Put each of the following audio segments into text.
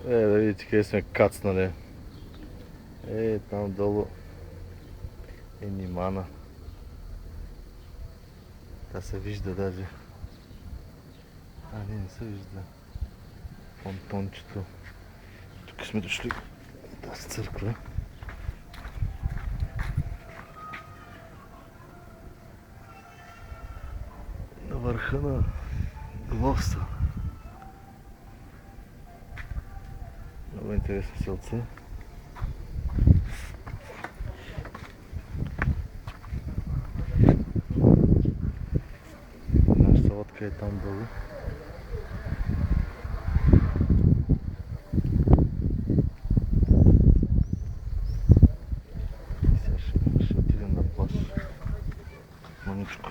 Да видите къде сме кацнали. Там долу е Нимана. Та се вижда даже. Не се вижда. Понтончето. Тук сме дошли тази църква. На върха на Глоста. Много интересно селце. Нашата лодка е там долу. И сега ще отидем на плаж. Маничко.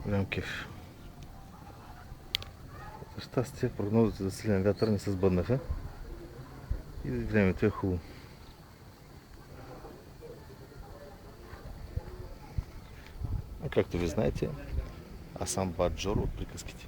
Голям кеф. За щастие прогнозите за силен вятър не се сбъднаха и времето е хубаво. А както ви знаете, аз съм Баджор от приказките.